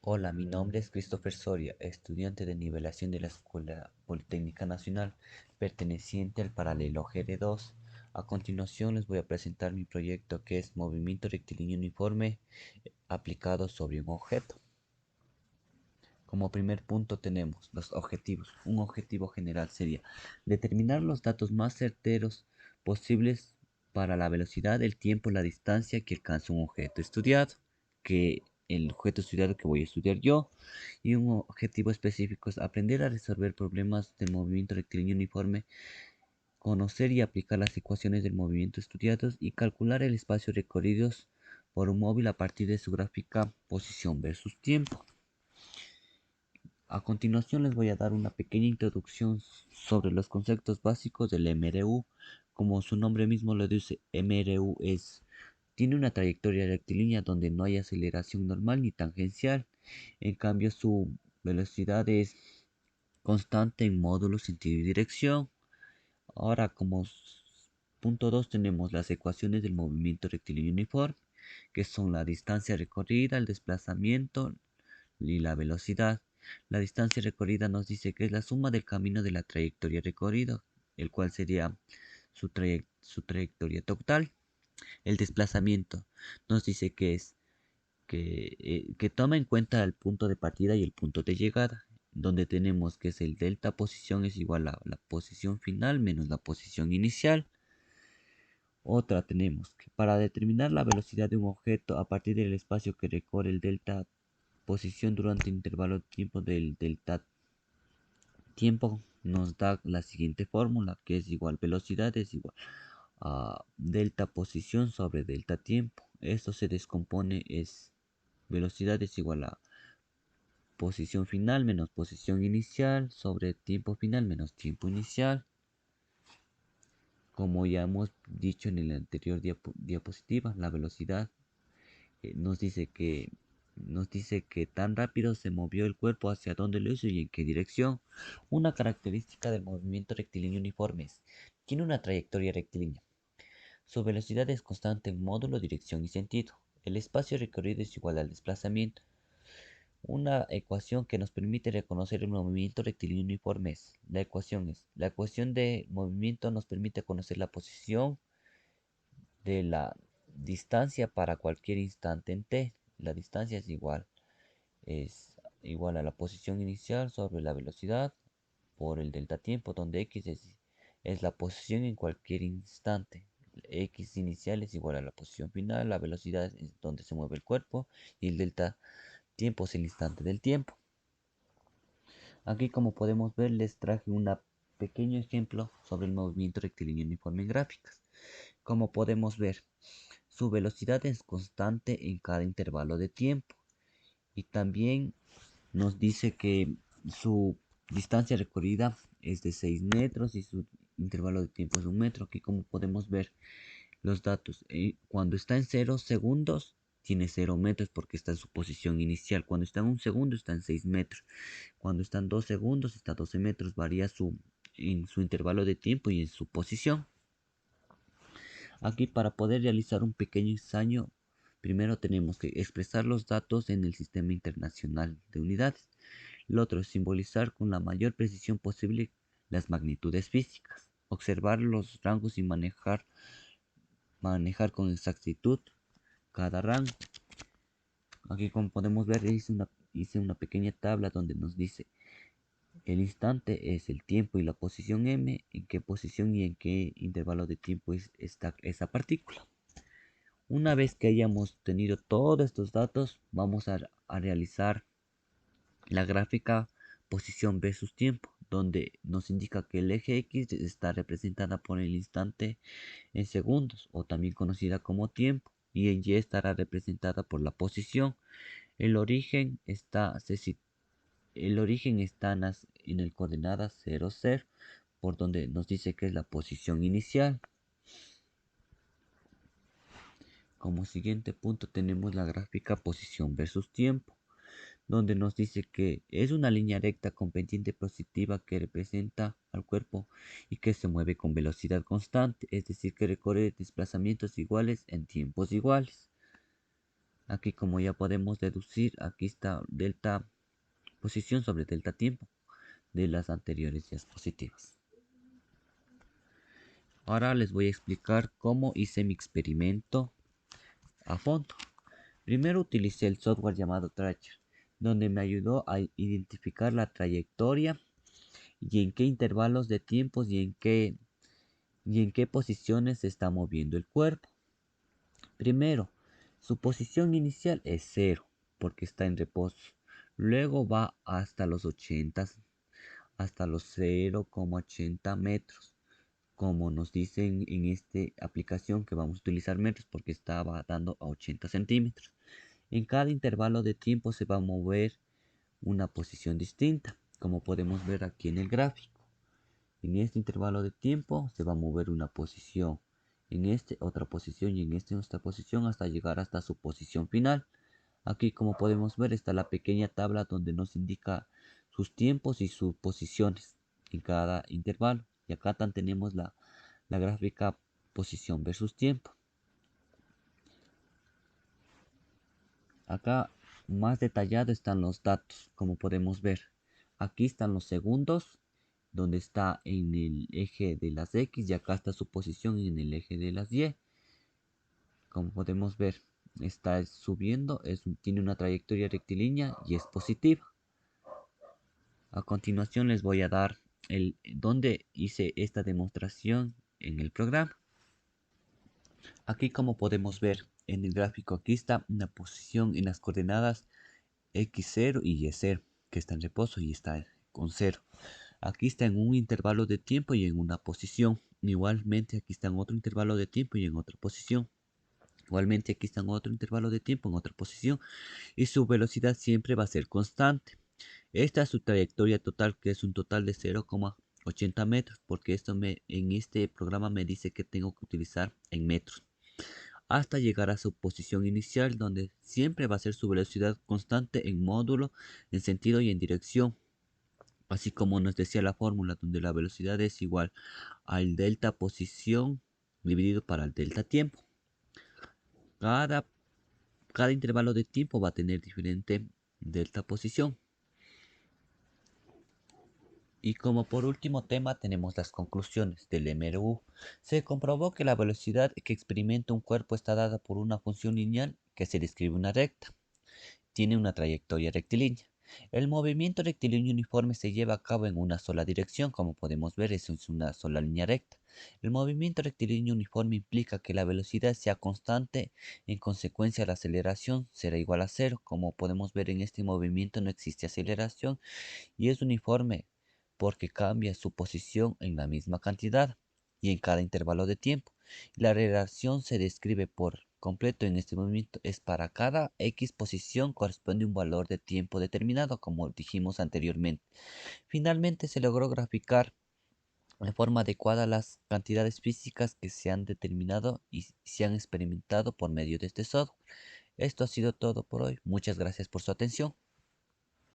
Hola, mi nombre es Christopher Soria, estudiante de nivelación de la Escuela Politécnica Nacional, perteneciente al paralelo GR2. A continuación les voy a presentar mi proyecto que es Movimiento Rectilíneo Uniforme aplicado sobre un objeto. Como primer punto tenemos los objetivos. Un objetivo general sería determinar los datos más certeros posibles para la velocidad, el tiempo, la distancia que alcanza un objeto estudiado, que el objeto estudiado que voy a estudiar yo. Y un objetivo específico es aprender a resolver problemas de movimiento rectilíneo uniforme, conocer y aplicar las ecuaciones del movimiento estudiados y calcular el espacio recorrido por un móvil a partir de su gráfica posición versus tiempo. A continuación les voy a dar una pequeña introducción sobre los conceptos básicos del MRU. Como su nombre mismo lo dice, MRU tiene una trayectoria rectilínea donde no hay aceleración normal ni tangencial. En cambio, su velocidad es constante en módulo, sentido y dirección. Ahora, como punto 2 tenemos las ecuaciones del movimiento rectilíneo uniforme, que son la distancia recorrida, el desplazamiento y la velocidad. La distancia recorrida nos dice que es la suma del camino de la trayectoria recorrida, el cual sería su trayectoria total. El desplazamiento nos dice que es que toma en cuenta el punto de partida y el punto de llegada, donde tenemos que es el delta posición es igual a la posición final menos la posición inicial. Otra tenemos que para determinar la velocidad de un objeto a partir del espacio que recorre el delta posición durante el intervalo de tiempo del delta tiempo nos da la siguiente fórmula que es igual velocidad es igual a delta posición sobre delta tiempo. Esto se descompone es velocidad es igual a posición final menos posición inicial sobre tiempo final menos tiempo inicial. Como ya hemos dicho en el anterior diapositiva, la velocidad nos dice que tan rápido se movió el cuerpo, hacia dónde lo hizo y en qué dirección. Una característica del movimiento rectilíneo uniforme es, tiene una trayectoria rectilínea. Su velocidad es constante en módulo, dirección y sentido. El espacio recorrido es igual al desplazamiento. Una ecuación que nos permite reconocer el movimiento rectilíneo uniforme es, la ecuación de movimiento nos permite conocer la posición de la distancia para cualquier instante en t. La distancia es igual a la posición inicial sobre la velocidad por el delta tiempo, donde es la posición en cualquier instante. X inicial es igual a la posición final, la velocidad es donde se mueve el cuerpo y el delta tiempo es el instante del tiempo. Aquí como podemos ver les traje un pequeño ejemplo sobre el movimiento rectilíneo uniforme en gráficas. Como podemos ver, su velocidad es constante en cada intervalo de tiempo y también nos dice que su distancia recorrida es de 6 metros y su intervalo de tiempo es 1 metro. Aquí como podemos ver los datos, cuando está en 0 segundos tiene 0 metros porque está en su posición inicial. Cuando está en 1 segundo está en 6 metros. Cuando está en 2 segundos está a 12 metros. Varía en su intervalo de tiempo y en su posición. Aquí para poder realizar un pequeño ensayo, primero tenemos que expresar los datos en el Sistema Internacional de Unidades. Lo otro es simbolizar con la mayor precisión posible las magnitudes físicas, observar los rangos y manejar con exactitud cada rango. Aquí como podemos ver hice una pequeña tabla donde nos dice el instante es el tiempo y la posición m, en qué posición y en qué intervalo de tiempo está esa partícula. Una vez que hayamos tenido todos estos datos, vamos a realizar la gráfica posición versus tiempo, donde nos indica que el eje X está representada por el instante en segundos, o también conocida como tiempo, y en Y estará representada por la posición. El origen está, el origen está en el coordenada 0, 0, por donde nos dice que es la posición inicial. Como siguiente punto tenemos la gráfica posición versus tiempo, donde nos dice que es una línea recta con pendiente positiva que representa al cuerpo y que se mueve con velocidad constante, es decir, que recorre desplazamientos iguales en tiempos iguales. Aquí, como ya podemos deducir, aquí está delta posición sobre delta tiempo de las anteriores diapositivas. Ahora les voy a explicar cómo hice mi experimento a fondo. Primero utilicé el software llamado Tracker, donde me ayudó a identificar la trayectoria y en qué intervalos de tiempos y en qué posiciones se está moviendo el cuerpo. Primero, su posición inicial es 0 porque está en reposo. Luego va hasta los 80, hasta los 0,80 metros. Como nos dicen en esta aplicación que vamos a utilizar metros porque estaba dando a 80 centímetros. En cada intervalo de tiempo se va a mover una posición distinta, como podemos ver aquí en el gráfico. En este intervalo de tiempo se va a mover una posición, en este otra posición y en este otra posición hasta llegar hasta su posición final. Aquí, como podemos ver, está la pequeña tabla donde nos indica sus tiempos y sus posiciones en cada intervalo. Y acá tenemos la gráfica posición versus tiempo. Acá más detallado están los datos, como podemos ver. Aquí están los segundos, donde está en el eje de las X y acá está su posición en el eje de las Y. Como podemos ver, está subiendo, tiene una trayectoria rectilínea y es positiva. A continuación les voy a dar donde hice esta demostración en el programa. Aquí, como podemos ver en el gráfico, aquí está una posición en las coordenadas X0 y Y0, que está en reposo y está con 0. Aquí está en un intervalo de tiempo y en una posición. Igualmente aquí está en otro intervalo de tiempo y en otra posición. Igualmente aquí está en otro intervalo de tiempo en otra posición. Y su velocidad siempre va a ser constante. Esta es su trayectoria total, que es un total de 0,80 metros, porque en este programa me dice que tengo que utilizar en metros, hasta llegar a su posición inicial, donde siempre va a ser su velocidad constante en módulo, en sentido y en dirección, así como nos decía la fórmula, donde la velocidad es igual al delta posición dividido para el delta tiempo. Cada, cada intervalo de tiempo va a tener diferente delta posición. Y como por último tema tenemos las conclusiones del MRU. Se comprobó que la velocidad que experimenta un cuerpo está dada por una función lineal que se describe una recta. Tiene una trayectoria rectilínea. El movimiento rectilíneo uniforme se lleva a cabo en una sola dirección, como podemos ver, es una sola línea recta. El movimiento rectilíneo uniforme implica que la velocidad sea constante, en consecuencia la aceleración será igual a cero. Como podemos ver, en este movimiento no existe aceleración y es uniforme porque cambia su posición en la misma cantidad y en cada intervalo de tiempo. La relación se describe por completo en este movimiento. Es para cada X posición corresponde un valor de tiempo determinado, como dijimos anteriormente. Finalmente se logró graficar de forma adecuada las cantidades físicas que se han determinado y se han experimentado por medio de este software. Esto ha sido todo por hoy. Muchas gracias por su atención.